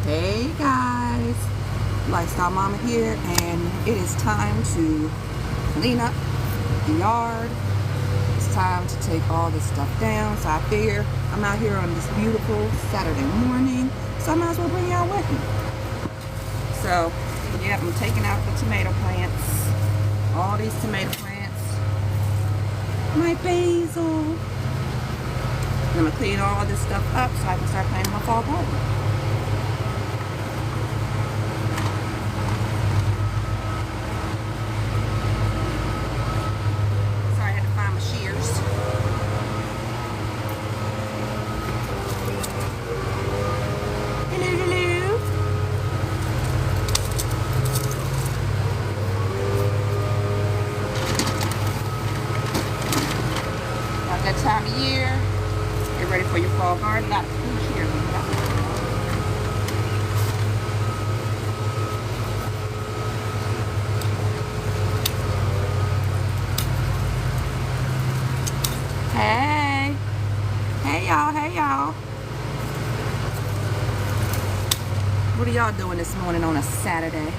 Hey guys, Lifestyle Mama here, and it is time to clean up the yard. It's time to take all this stuff down, so I figure I'm out here on this beautiful Saturday morning, so I might as well bring y'all with me. So, yeah, I'm taking out the tomato plants, all these tomato plants, my basil. I'm going to clean all this stuff up so I can start planting my fall garden. Sorry, I had to find my shears. Hello, hello. About that time of year. Get ready for your fall garden. Got food here. Hey. Hey y'all, hey y'all. What are y'all doing this morning on a Saturday?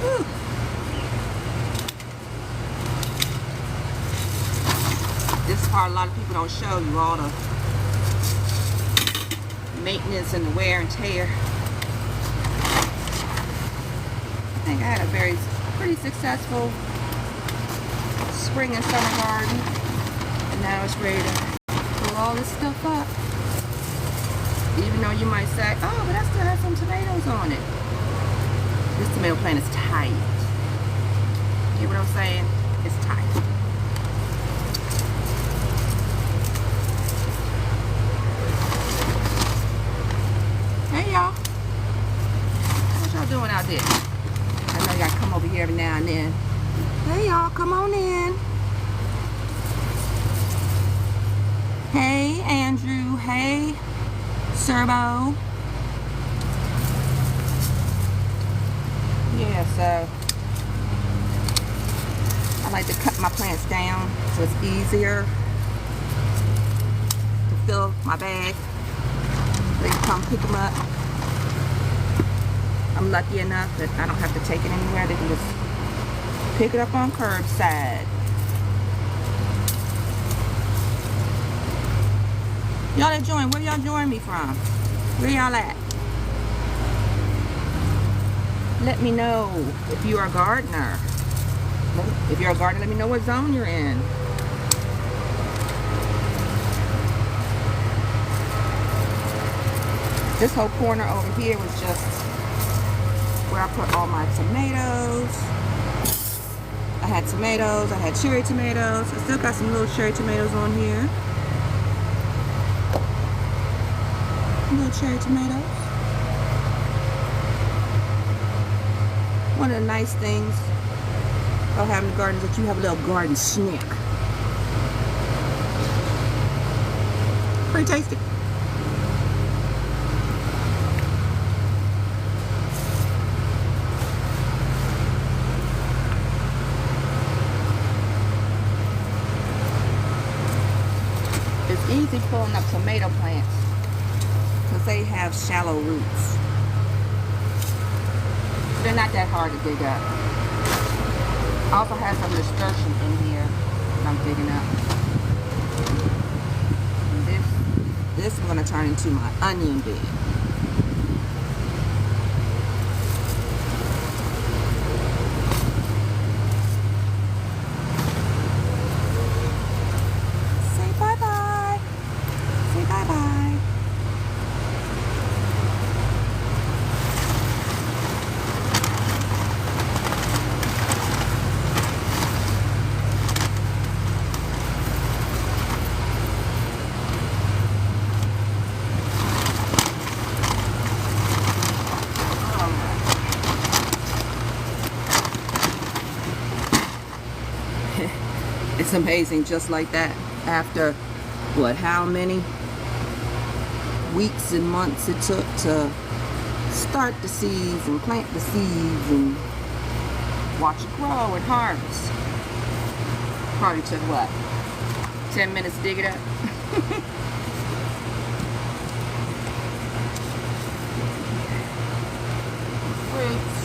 Whew. This part a lot of people don't show you all the maintenance and the wear and tear. I think I had a pretty successful spring and summer garden, and now it's ready to pull all this stuff up. Even though you might say, oh, but I still have some tomatoes on it. This tomato plant is tight. You hear what I'm saying? It's tight. Hey y'all, what y'all doing out there? I know y'all come over here every now and then. Hey y'all, come on in. Hey Andrew, hey Serbo. Yeah, so I like to cut my plants down so it's easier to fill my bag. They can come pick them up. I'm lucky enough that I don't have to take it anywhere. They can just pick it up on curbside. Y'all that join, where y'all join me from? Where y'all at? Let me know if you're a gardener. If you're a gardener, let me know what zone you're in. This whole corner over here was just where I put all my tomatoes. I had tomatoes, I had cherry tomatoes. I still got some little cherry tomatoes on here. Little cherry tomatoes. One of the nice things about having a garden is that you have a little garden snack. Pretty tasty. It's easy pulling up tomato plants because they have shallow roots. They're not that hard to dig up. I also have some nasturtium in here that I'm digging up. And this I'm going to turn into my onion bed. Say bye-bye. Say bye-bye. It's amazing, just like that. After, what, how many weeks and months it took to start the seeds and plant the seeds and watch it grow and harvest. Probably took what, 10 minutes to dig it up. Fruits.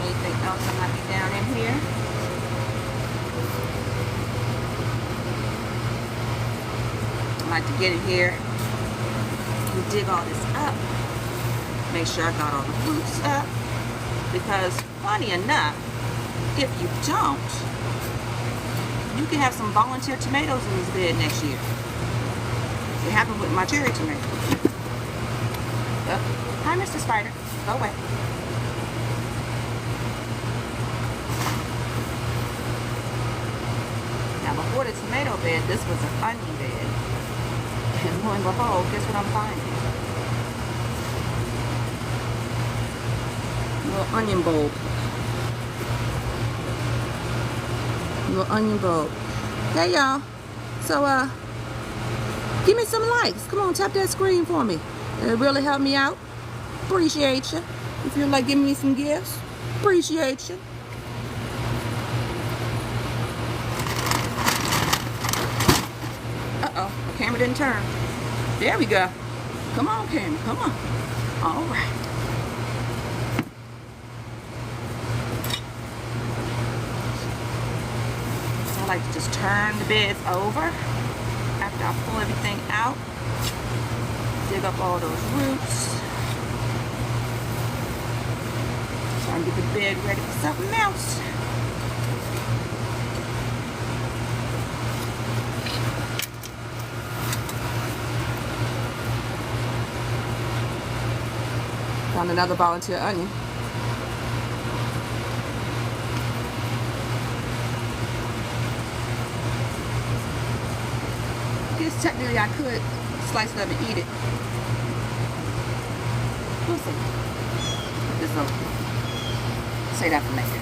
Anything else that might be down in here? I like to get in here and dig all this up. Make sure I got all the fruits up. Because funny enough, if you don't, you can have some volunteer tomatoes in this bed next year. It happened with my cherry tomatoes. Hi, Mr. Spider. Go away. Now, before the tomato bed, this was an onion bed. And lo and behold, guess what I'm finding? Little onion bulb. Little onion bulb. Hey y'all. So give me some likes. Come on, tap that screen for me. It really helped me out. Appreciate you. If you're like giving me some gifts, appreciate you. Uh-oh, the camera didn't turn. There we go. Come on, camera, come on. All right. I like to just turn the beds over after I pull everything out. Dig up all those roots. So I can get the bed ready for something else. Found another volunteer onion. I guess technically I could slice it up and eat it. We'll see. Put this over. Say that for later.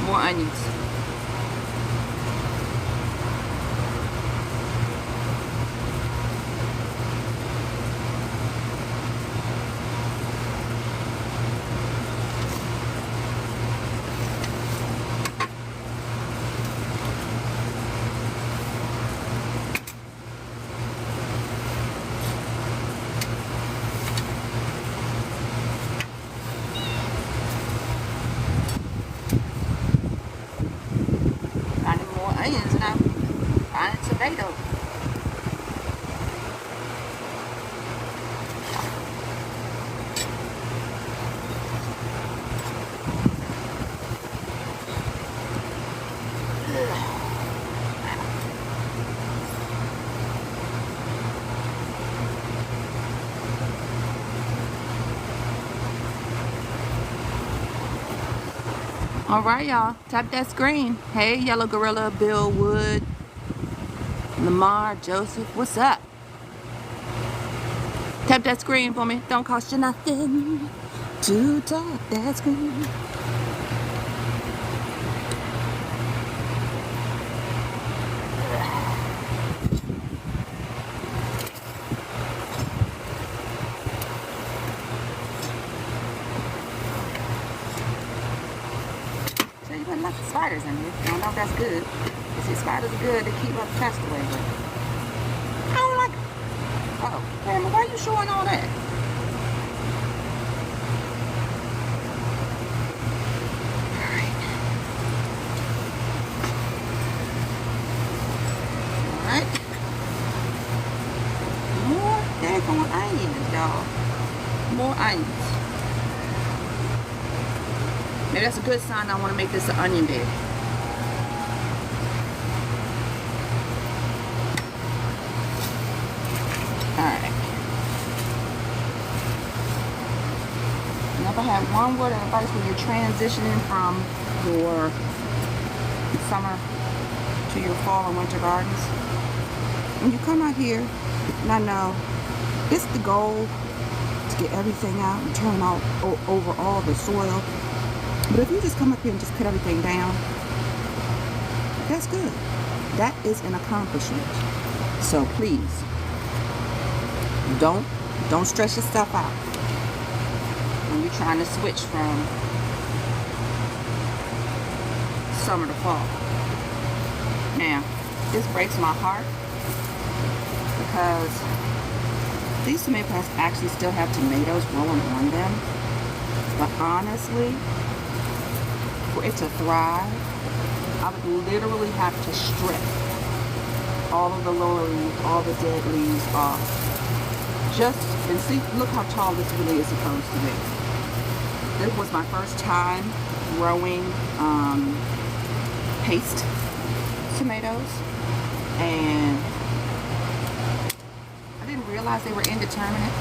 More onions. Onions and I'm finding tomatoes. All right, y'all. Tap that screen. Hey, Yellow Gorilla, Bill Wood, Lamar, Joseph. What's up? Tap that screen for me. Don't cost you nothing to tap that screen. You better not the spiders in here. I don't know if that's good. You see, spiders are good to keep up pest away, but I don't like it. Uh-oh. Grandma, why are you showing all that? Alright. Alright. More daggone onions, y'all. More onions. Maybe that's a good sign I want to make this an onion bed. Alright. And if I have one word of advice when you're transitioning from your summer to your fall and winter gardens, when you come out here, and I know it's the goal to get everything out and turn out over all the soil. But if you just come up here and just cut everything down, that's good. That is an accomplishment. So please, don't stress yourself out when you're trying to switch from summer to fall. Now, this breaks my heart because these tomato plants actually still have tomatoes growing on them. But honestly, for it to thrive, I would literally have to strip all of the lower leaves, all the dead leaves off. And see, look how tall this really is supposed to be. This was my first time growing paste tomatoes, and I didn't realize they were indeterminate,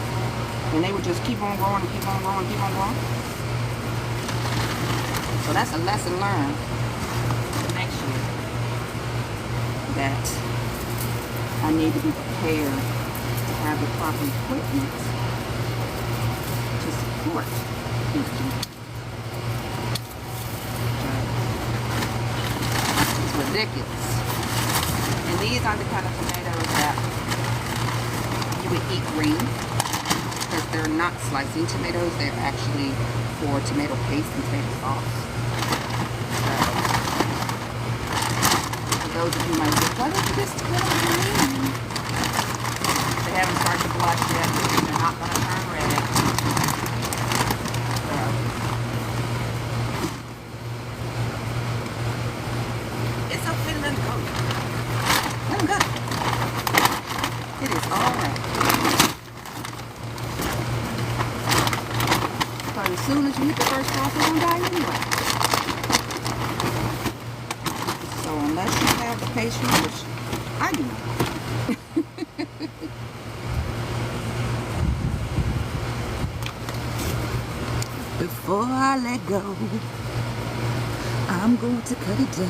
and they would just keep on growing and keep on growing and keep on growing. So that's a lesson learned for next year, that I need to be prepared to have the proper equipment to support these tomatoes. It's ridiculous. And these are the kind of tomatoes that you would eat green, because they're not slicing tomatoes, they're actually for tomato paste and tomato sauce. For those of you who might say, what is this green? They haven't started to blush yet, they're not going to turn red. It's okay to let them go. Let them go. It is alright. Because as soon as you hit the first frost, they're going to die anyway. So unless you have the patience, which I do not. Before I let go, I'm going to cut it down.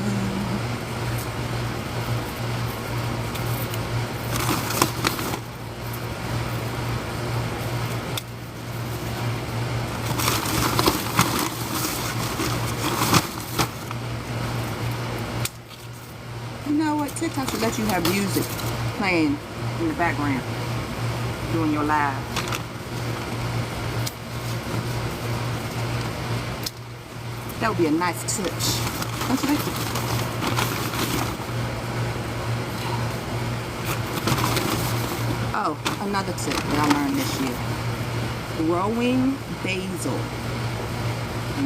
You know what? TikTok should let you have music playing in the background doing your live. That would be a nice touch. Don't you think? Oh, another tip that I learned this year. Growing basil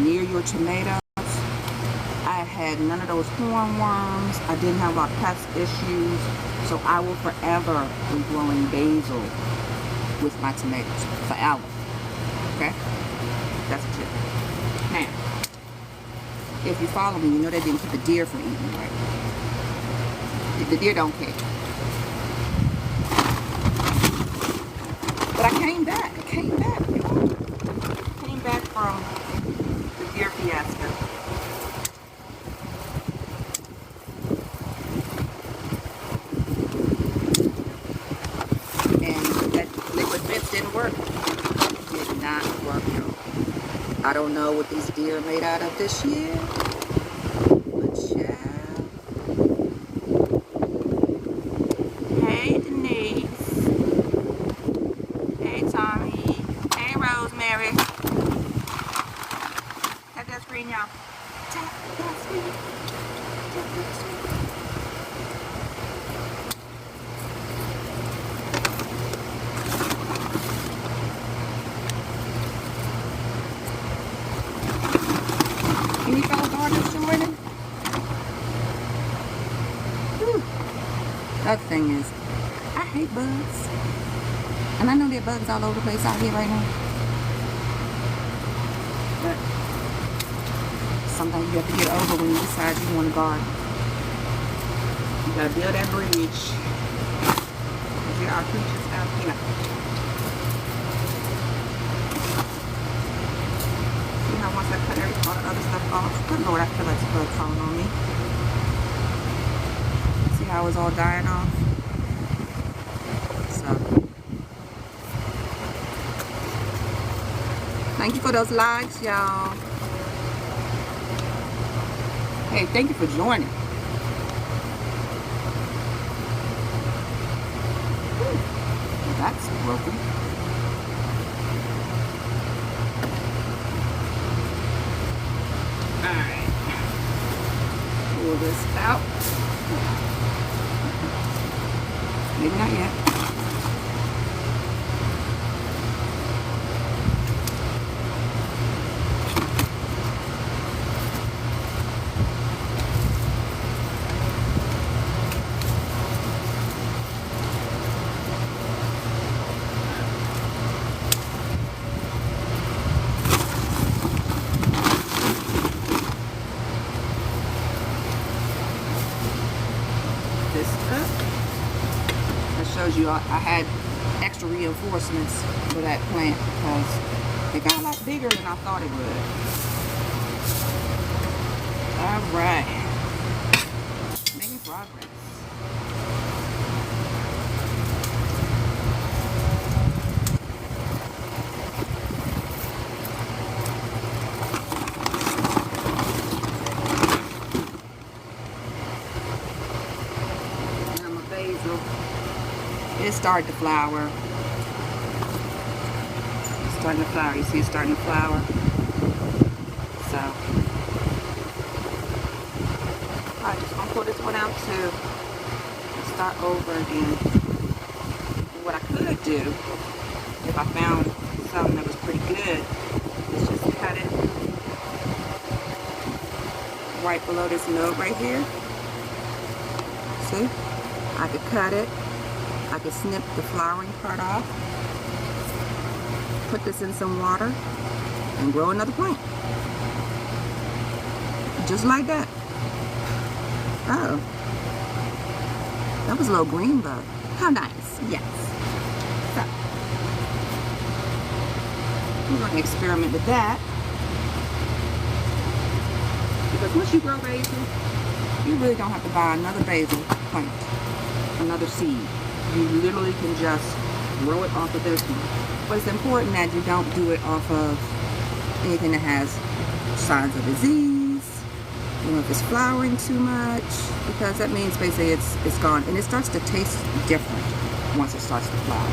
near your tomatoes. I had none of those hornworms. I didn't have a lot of pest issues. So I will forever be growing basil with my tomatoes. Forever. Okay? That's a tip. Now, if you follow me, you know they didn't keep the deer from eating, right? The deer don't care. But I came back. Came back from the deer fiasco. And that liquid fence didn't work. It did not work, y'all. I don't know what these deer are made out of this year, but child. Hey Denise. Hey Tommy. Hey Rosemary. Tap that screen, y'all. Tap that screen. Tap that screen. Any fellow gardeners joining? The other thing is, I hate bugs. And I know there are bugs all over the place out here right now. But sometimes you have to get over when you decide you want to garden. You gotta build that bridge. Because there are creatures out here. Once I cut all the other stuff off, good Lord, I feel like it's bug falling on me. See how it's all dying off? So, thank you for those likes, y'all. Hey, thank you for joining. that's broken. Alright. Pull this out. Maybe not yet. This up. That shows you I had extra reinforcements for that plant because it got a lot bigger than I thought it would. Alright. Making progress. It's starting to flower. It's starting to flower. You see it's starting to flower. So, I'm just going to pull this one out too and start over again. What I could do, if I found something that was pretty good, is just cut it right below this node right here. See? I could cut it. I could snip the flowering part off, put this in some water, and grow another plant. Just like that. Oh. That was a little green bug. How nice. Yes. So, we're going to experiment with that. Because once you grow basil, you really don't have to buy another basil plant, another seed. You literally can just grow it off of this one. But it's important that you don't do it off of anything that has signs of disease, you know, if it's flowering too much, because that means basically it's gone. And it starts to taste different once it starts to flower.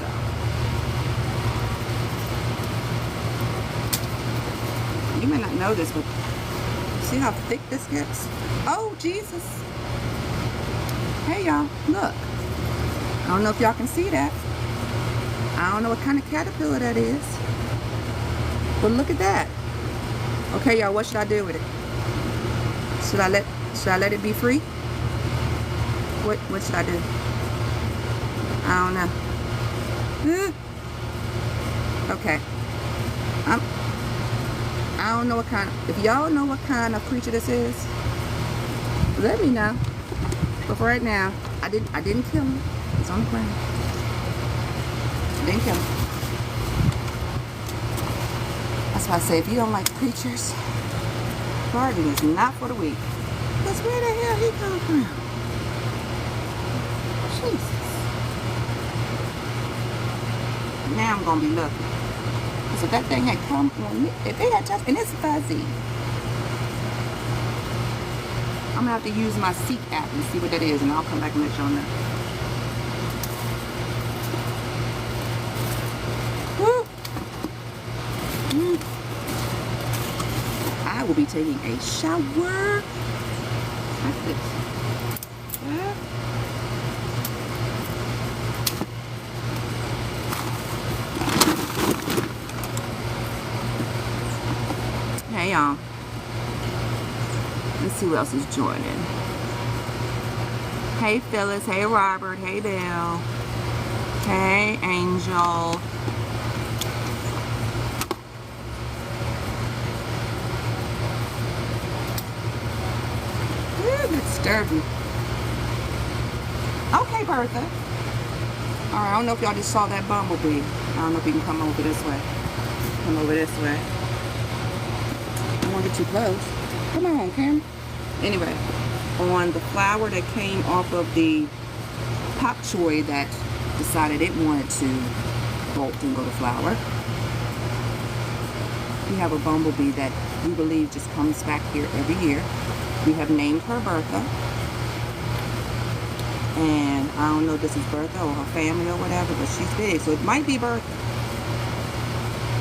So. You may not know this, but see how thick this gets? Oh, Jesus. Hey y'all, look. I don't know if y'all can see that. I don't know what kind of caterpillar that is. But look at that. Okay y'all, what should I do with it? Should I let it be free? What should I do? I don't know. Okay. I don't know what kind of, if y'all know what kind of creature this is, let me know. But for right now, I didn't kill him. He's on the ground. I didn't kill him. That's why I say if you don't like creatures, gardening is not for the weak. Because where the hell he come from? Jesus. Now I'm gonna be lucky. Because if that thing had come on me, if it had just, and it's fuzzy, I'm gonna have to use my Seek app and see what that is, and I'll come back and let y'all know. Woo. I will be taking a shower. Like this. Yeah. Hey y'all. Let's see who else is joining. Hey Phyllis, hey Robert, hey Bill, hey Angel. Ooh, that's sturdy. Okay, Bertha. Alright, I don't know if y'all just saw that bumblebee. I don't know if you can come over this way. Come over this way. I don't want to get too close. Come on, Cam. Anyway, on the flower that came off of the pak choi that decided it wanted to bolt and go to flower, we have a bumblebee that we believe just comes back here every year. We have named her Bertha. And I don't know if this is Bertha or her family or whatever, but she's big. So it might be Bertha.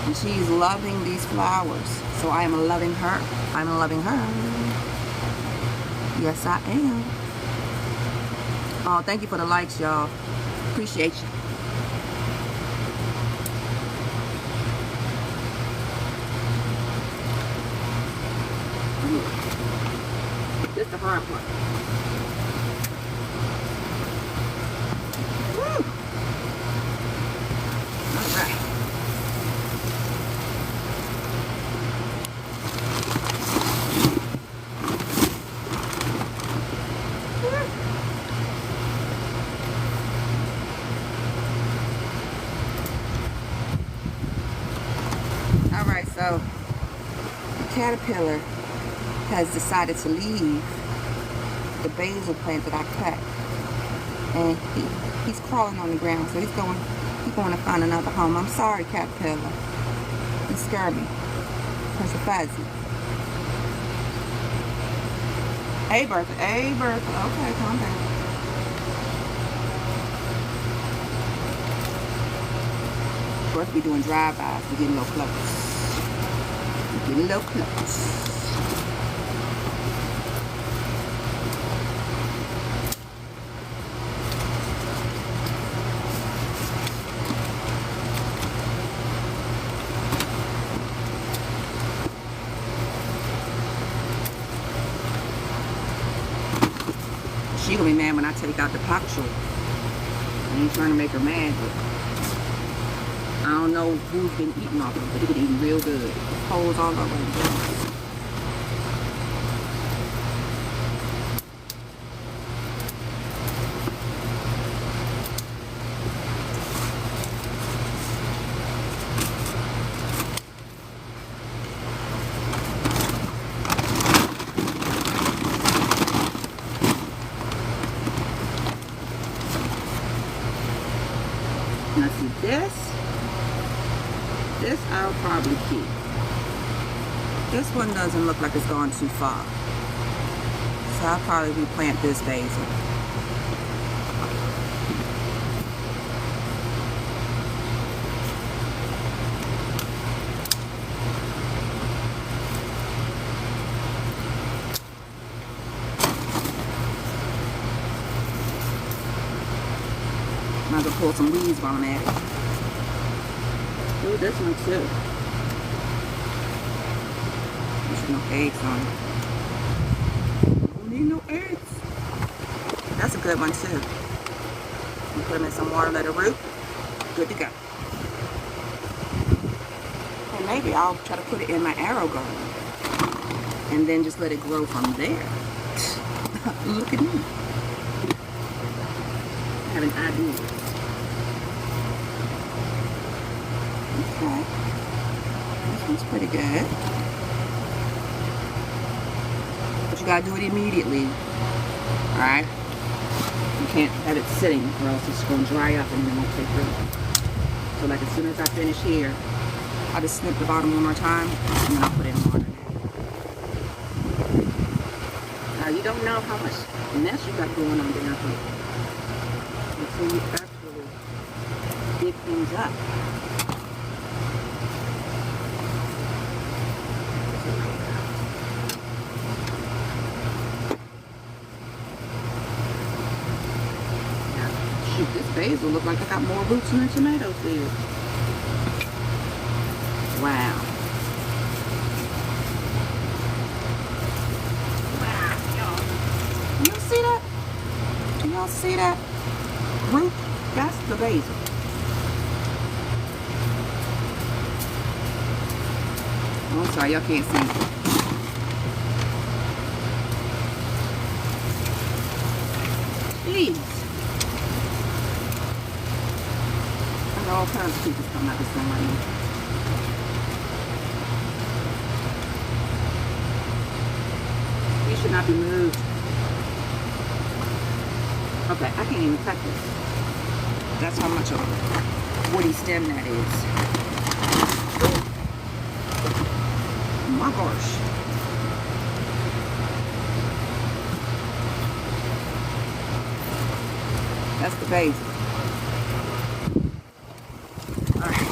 And she's loving these flowers. So I am loving her. I'm loving her. Yes, I am. Oh, thank you for the likes, y'all. Appreciate you. This is the hard part. Woo! All right. All right, so the caterpillar has decided to leave the basil plant that I cut, and he's crawling on the ground, so he's going to find another home. I'm sorry, caterpillar. You scared me. Cause you're fuzzy. Hey Bertha. Hey Bertha. Okay, calm down. Bertha be doing drive-bys. We're getting a little close. We're getting a little close. She gonna be mad when I take out the pak choi. I ain't trying to make her mad, but I don't know who's been eating off of it, but it been eating real good. Holes all over the place. Now see this I'll probably keep. This one doesn't look like it's gone too far. So I'll probably replant this basil. Might as well pull some leaves while I'm at it. Ooh, this one too. There's no eggs on it. Don't need no eggs. That's a good one too. You put them in some water, let it root. Good to go. And maybe I'll try to put it in my arrow garden. And then just let it grow from there. Look at me. I have an idea. Okay. This one's pretty good. But you gotta do it immediately. Alright? You can't have it sitting or else it's gonna dry up and then it won't take root. So like as soon as I finish here, I'll just snip the bottom one more time and then I'll put it in water. Now you don't know how much mess you got going on down here until you actually dig things up. This basil look like I got more roots than the tomatoes did. Wow. Wow, y'all. You see that? Can y'all see that? Root? That's the basil. Oh, I'm sorry, y'all can't see it. Please. All kinds of creatures come out this thing right now. These should not be moved. Okay, I can't even cut this. That's how much of a woody stem that is. Oh my gosh. That's the basic. Alright.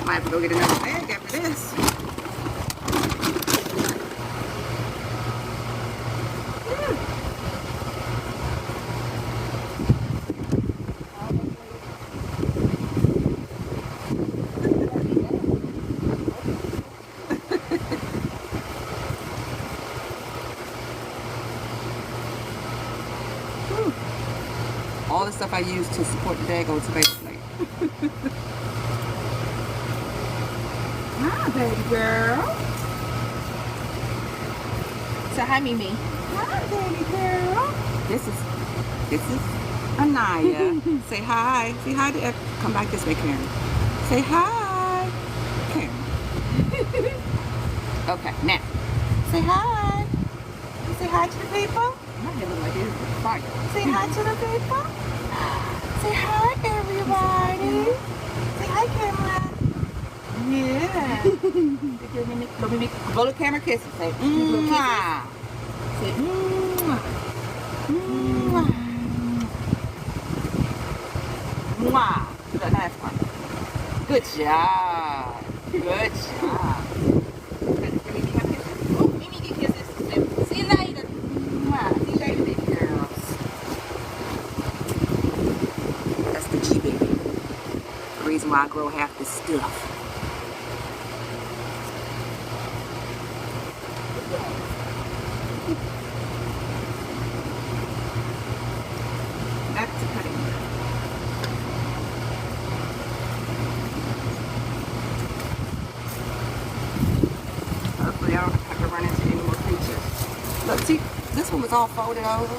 Might have to go get another bag after this. All the stuff I use to support the daggone tomato plate. Hi, baby girl. Say hi, Mimi. Hi, baby girl. This is Anaya. Say hi. Say hi to come back this way, Karen. Say hi, Karen. Okay, now say hi. You say hi to the people. My hair look like this. Fire. Say hi to the people. Say hi, everybody. Say hi, camera. Yeah. Blow the camera kisses. Say mwah. Say mwah. Mwah. Mwah. Look, that's fun. Good job. Good job. Oh, Mimi get kisses. See you later. Mwah. See you later, baby girls. That's the G baby. The reason why I grow half this stuff. Back to cutting. Hopefully I don't have to run into any more creatures. Look, see, this one was all folded over.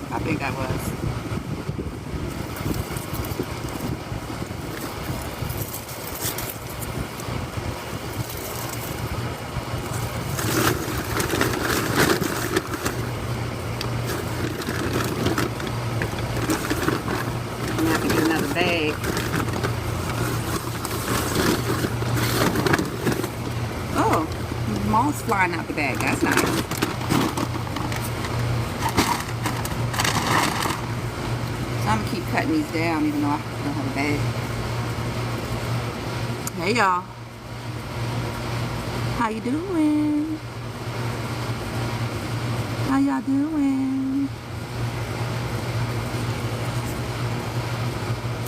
How big that was. I'm gonna have to get another bag. Oh, moths flying out the bag. That's nice. So I'm gonna keep cutting these down even though I don't have a bag. Hey y'all. How you doing? How y'all doing?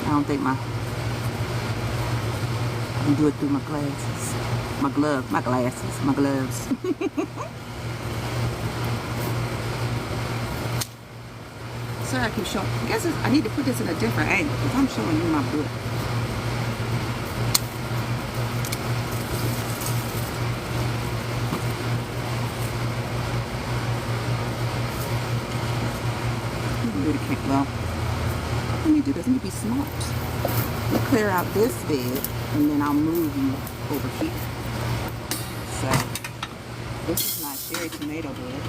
I don't think I can do it through my glasses. My gloves. Sorry, I keep showing. I guess I need to put this in a different angle because I'm showing you my butt. Really can't. Well, let me do this. Let me be smart. Let me clear out this bed and then I'll move you over here. So this is my cherry tomato bed.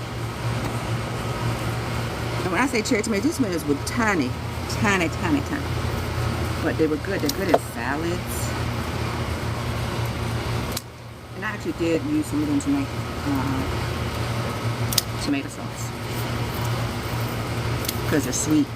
And when I say cherry tomato, these tomatoes were tiny. But they were good. They're good in salads. And I actually did use some of them to make tomato sauce. Because they're sweet.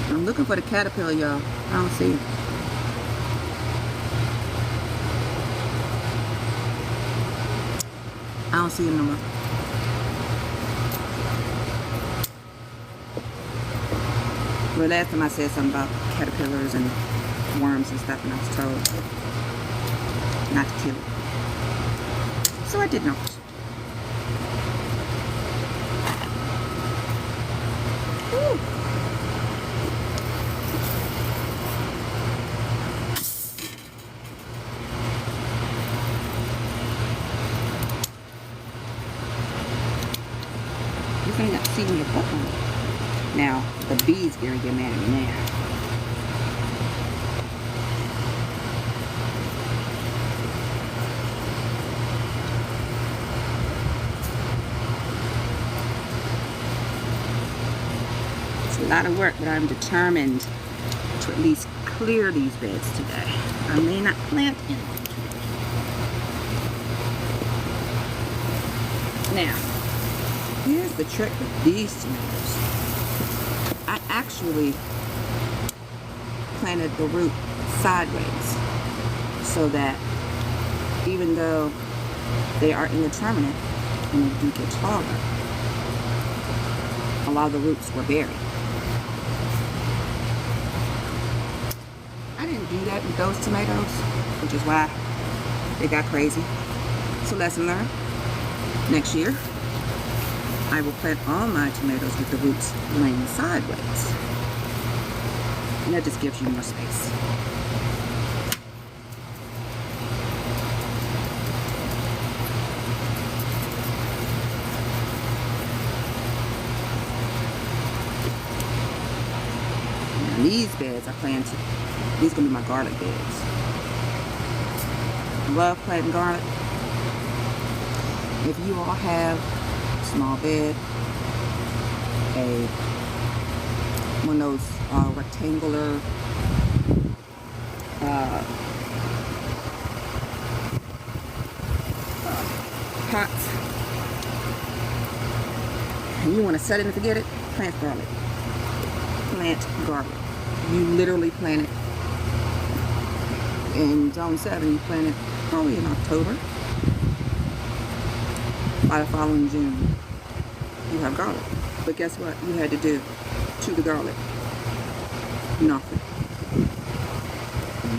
I'm looking for the caterpillar, y'all. I don't see it. I don't see him no more. Well, last time I said something about caterpillars and worms and stuff, and I was told not to kill it. So I did not. Woo. This ain't got seed in your butt on it. Now, the bees gonna get mad at me now. lot of work, but I'm determined to at least clear these beds today. I may not plant in them today. Now, here's the trick with these tomatoes. I actually planted the root sideways so that even though they are indeterminate and they do get taller, a lot of the roots were buried. I didn't do that with those tomatoes, which is why they got crazy. So lesson learned. Next year, I will plant all my tomatoes with the roots laying sideways. And that just gives you more space. Now these beds I plan to, these are going to be my garlic beds. Love planting garlic. If you all have a small bed, one of those rectangular pots, and you want to set it and forget it, plant garlic. Plant garlic. You literally plant it in zone 7. You plant it probably in October. By the following June, you have garlic. But guess what you had to do to the garlic? Nothing.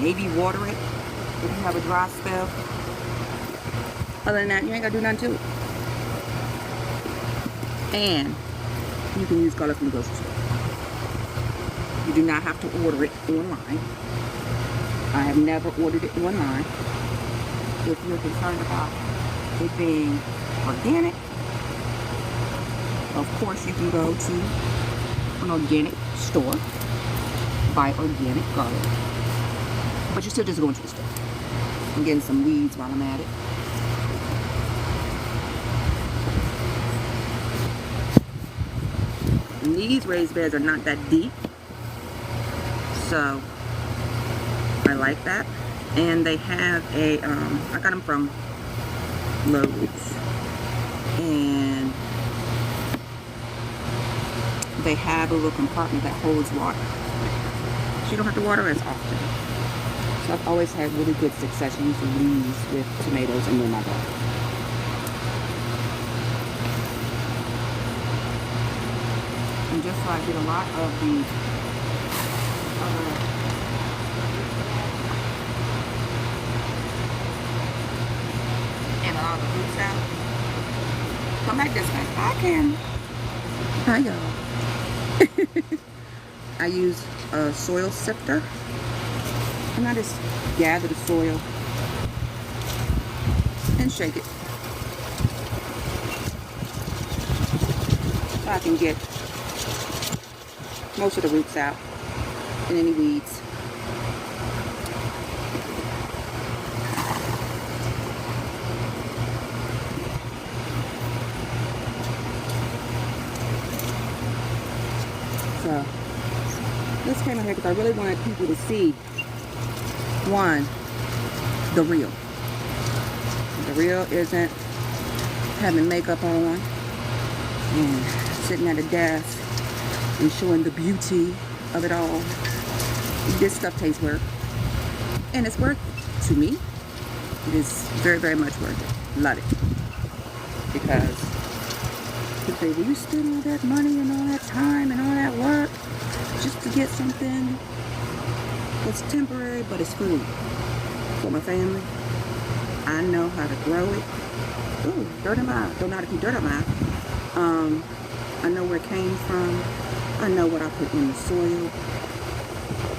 Maybe water it if you have a dry spell. Other than that, you ain't got to do nothing to it. And you can use garlic from the grocery store. You do not have to order it online. I have never ordered it online. If you're concerned about it being organic, of course you can go to an organic store, buy organic garlic, but you're still just going to the store. I'm getting some weeds while I'm at it. And these raised beds are not that deep, so I like that. And they have a I got them from Lowe's, and they have a little compartment that holds water, so you don't have to water as often. So I've always had really good success using these with tomatoes and in my garden. And just so I get a lot of the all the roots out. Come back this way. I can. Hi y'all. I use a soil sifter, and I just gather the soil and shake it so I can get most of the roots out and any weeds. So this came in here because I really wanted people to see, one, the real. The real isn't having makeup on and sitting at a desk and showing the beauty of it all. This stuff takes work, and it's worth it to me. It is very, very much worth it. Love it. Because people say, well, you spend all that money and all that time and all that work just to get something that's temporary, but it's food for my family. I know how to grow it. Ooh, dirt in my eye. Don't know how to keep dirt in my eye. I know where it came from. I know what I put in the soil.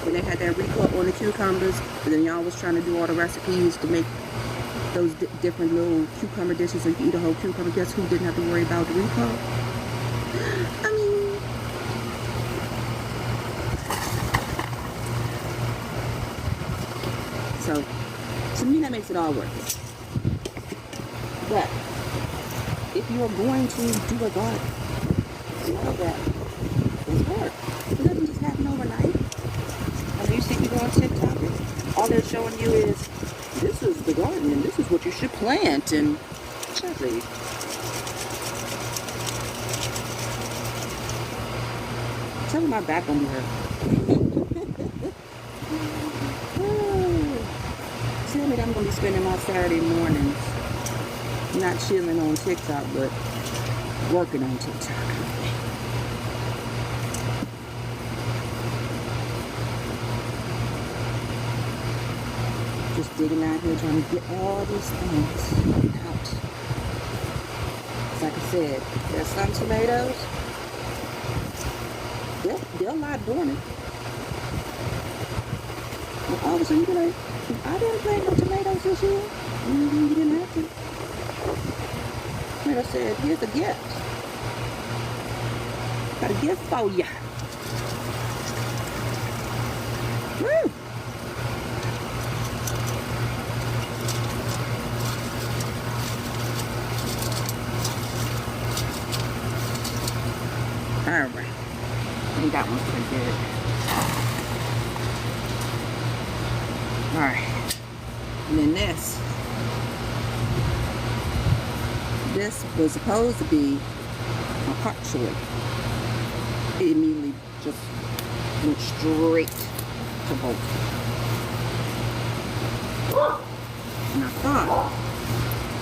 When they had that recall on the cucumbers, and then y'all was trying to do all the recipes to make those different little cucumber dishes so you can eat a whole cucumber. Guess who didn't have to worry about the recall? I mean, so to me that makes it all worth it. But if you're going to do a garden, know that it's work. overnight. I mean, you see people on TikTok, all they're showing you is, this is the garden and this is what you should plant. And Jesse, tell me my back gonna be hurt. Tell me that I'm gonna be spending my Saturday mornings not chilling on TikTok, but working on TikTok. Just digging out here trying to get all these things out. Like I said, there's some tomatoes. They'll lie dormant. And all of a sudden you be like, I didn't plant no tomatoes this year. You didn't have to. Tomato said, here's a gift. Got a gift for ya. Woo! Alright. I think that one's pretty good. Alright. And then this was supposed to be a hot chili. It immediately just went straight to both. And I thought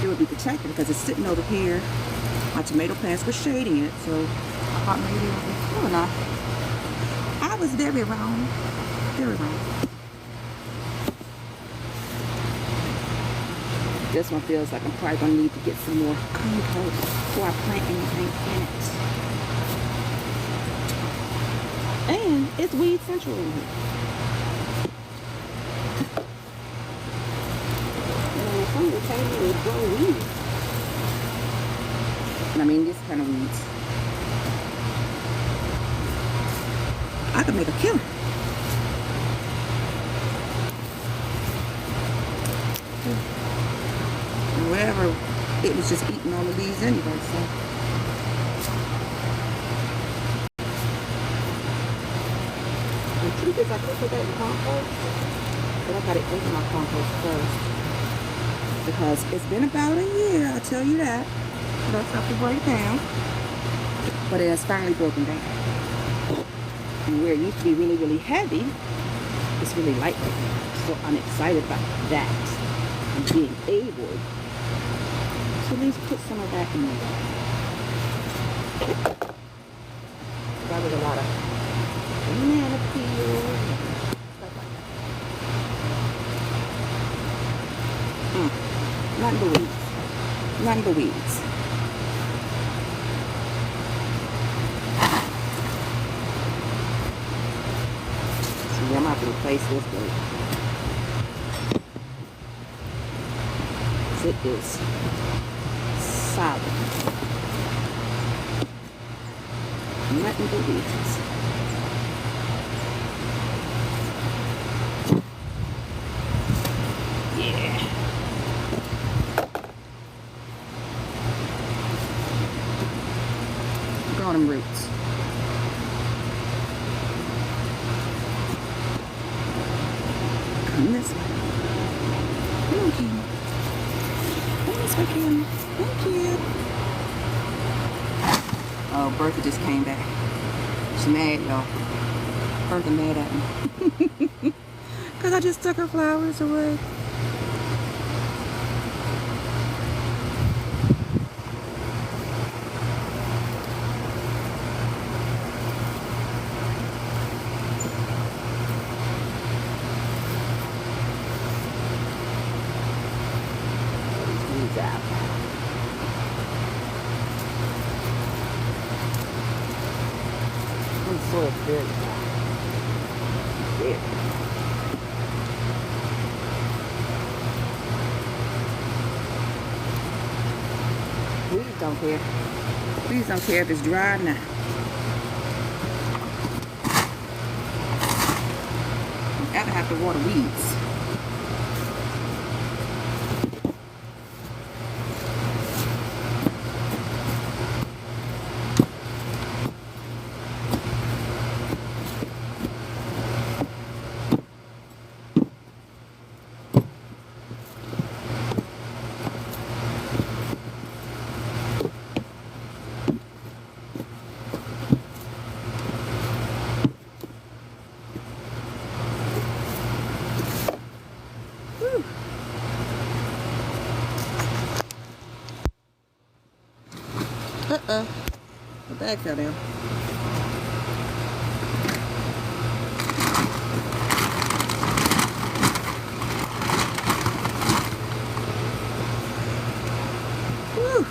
it would be protected because it's sitting over here. My tomato plants were shading it, so I thought maybe it would be cool enough. I was very wrong. Very wrong. This one feels like I'm probably going to need to get some more compost before I plant anything in it. And it's weed central in here. You know, some of the time they grow weeds. And I mean this kind of weeds. I could make a killing. Wherever it was just eating all the leaves anyway, so. The truth is I could put that in compost, but I got it into my compost first. Because it's been about a year, I'll tell you that. That's up to break down. But it has finally broken down. And where it used to be really, really heavy, it's really light right now. So I'm excited about that. And being able to at least put some of that in there. That was a lot of banana peel, stuff like that. Nothing but weeds. Nothing but weeds. So I'm going to have to replace this one. It is solid. Nothing but weeds. Yeah. Look at all them roots. Come this way. Thank you. Thank you. Oh, Bertha just came back. She's mad, y'all. Bertha mad at me. Because I just took her flowers away. Out. I'm so good. Yeah. Please don't care. Please don't care if it's dry or not. You gotta have to water weeds. Uh-oh. The bag fell down. Whew.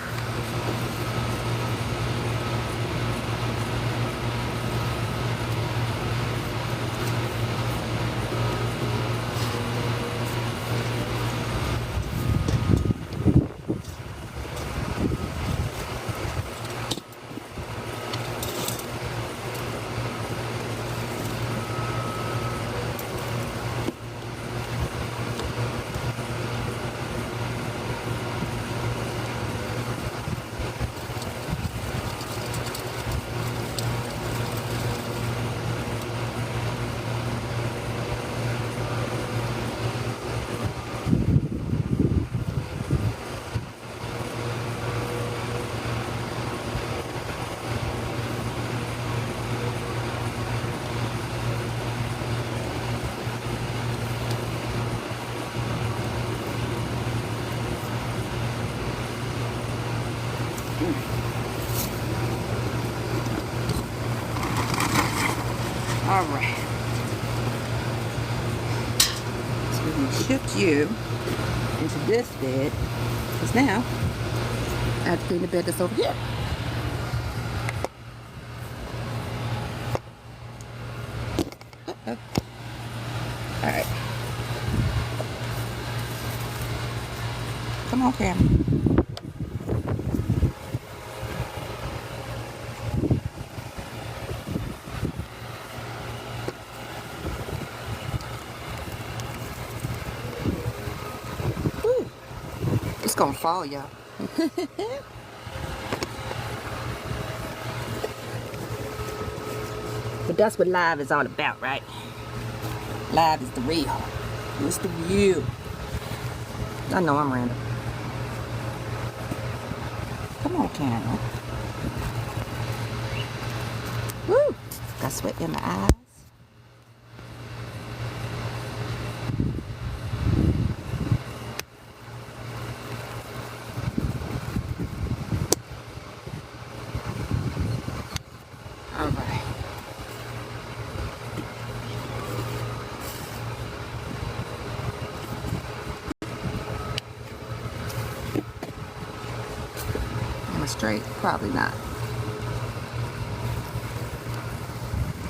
All right. So we're going to shift you into this bed, because now I have to clean the bed that's over here. Uh-oh. All right. Come on, Cam. Woo. It's gonna fall, y'all. But that's what live is all about, right? Live is the real. It's the real. I know I'm random. Come on, Karen. Woo! Got sweat in my eyes. All right. Am I straight? Probably not.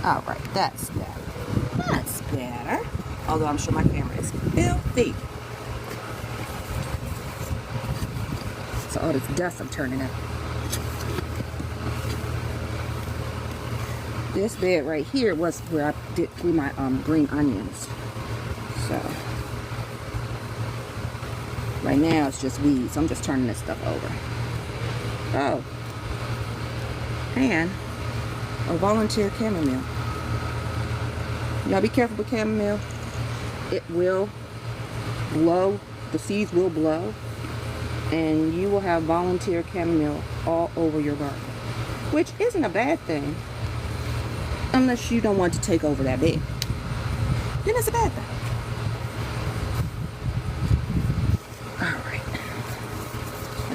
All right, that's better. That's better. Although I'm sure my camera is filthy. So all this dust I'm turning up. This bed right here was where I did grew my green onions. So right now it's just weeds. I'm just turning this stuff over. Oh, and a volunteer chamomile. Y'all be careful with chamomile. It will blow. The seeds will blow, and you will have volunteer chamomile all over your garden, which isn't a bad thing. Unless you don't want to take over that bed, then it's a bad thing. Alright.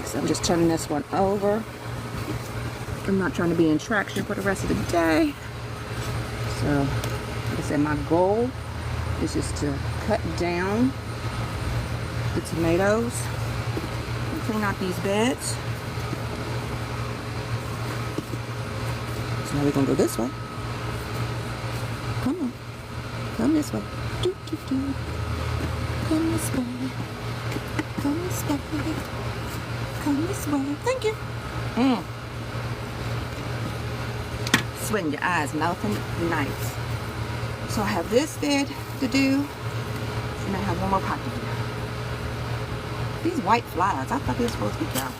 So I'm just turning this one over. I'm not trying to be in traction for the rest of the day. So, like I said, my goal is just to cut down the tomatoes and clean out these beds. So now we're going to go this way. Come on. Come this way. Do, do, do. Come this way. Come this way. Come this way. Thank you. Sweating your eyes, melting nice. So I have this bed to do, and I have one more pot to do. These white flies, I thought they were supposed to be brown.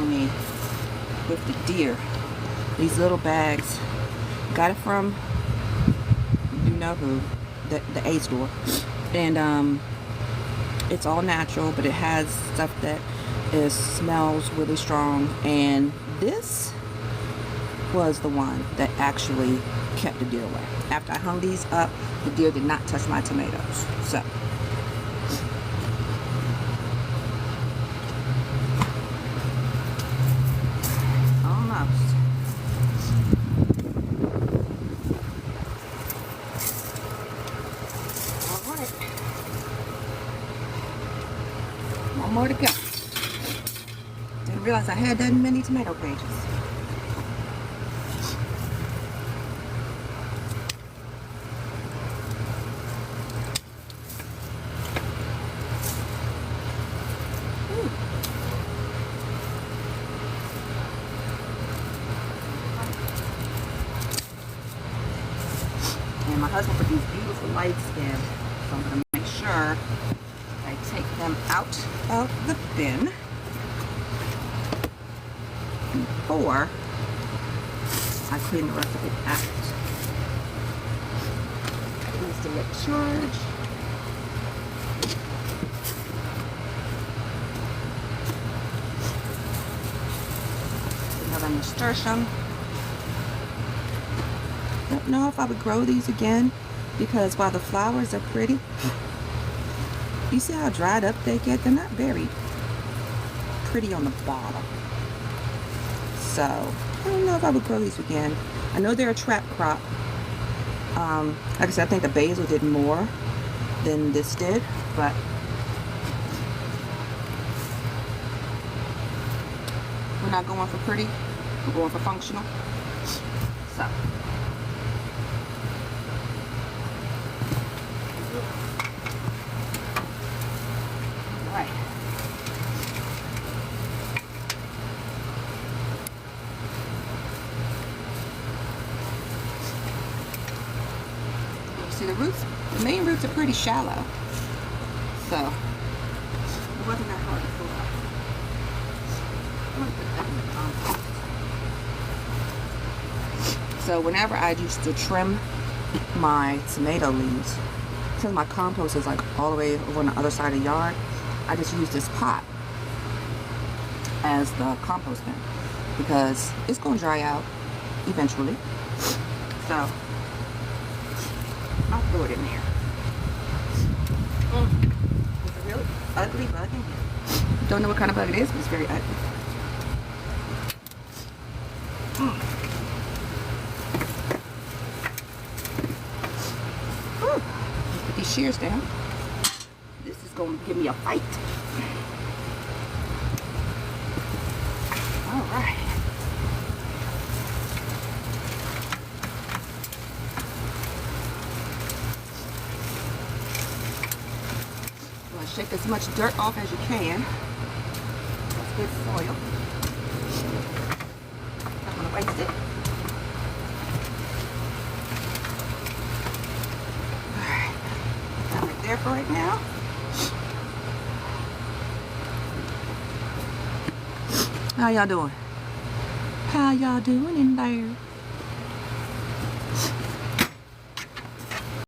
helping me with the deer. These little bags. Got it from, you know who, the A store. And it's all natural, but it has stuff that smells really strong. And this was the one that actually kept the deer away. After I hung these up, the deer did not touch my tomatoes. So almost. All right. One more to go. Didn't realize I had that many tomato pages. And my husband put these beautiful light skin, so I'm going to make sure I take them out of the bin before I clean the rest of it out. These to let charge. Another nasturtium. I don't know if I would grow these again, because while the flowers are pretty, you see how dried up they get? They're not very pretty on the bottom. So I don't know if I would grow these again. I know they're a trap crop. Like I said, I think the basil did more than this did, but we're not going for pretty, we're going for functional. So right. See the roots? The main roots are pretty shallow, so it wasn't that hard to pull up. I'm gonna put that in the compost. So whenever I used to trim my tomato leaves, since my compost is like all the way over on the other side of the yard, I just use this pot as the compost bin because it's going to dry out eventually. So I'll throw it in there. It's a really ugly bug in here. Don't know what kind of bug it is, but it's very ugly. Put these shears down. This is going to give me a fight. All right. You want to shake as much dirt off as you can. That's good soil. Don't want to waste it. All right. Got it there for right now. How y'all doing? How y'all doing in there?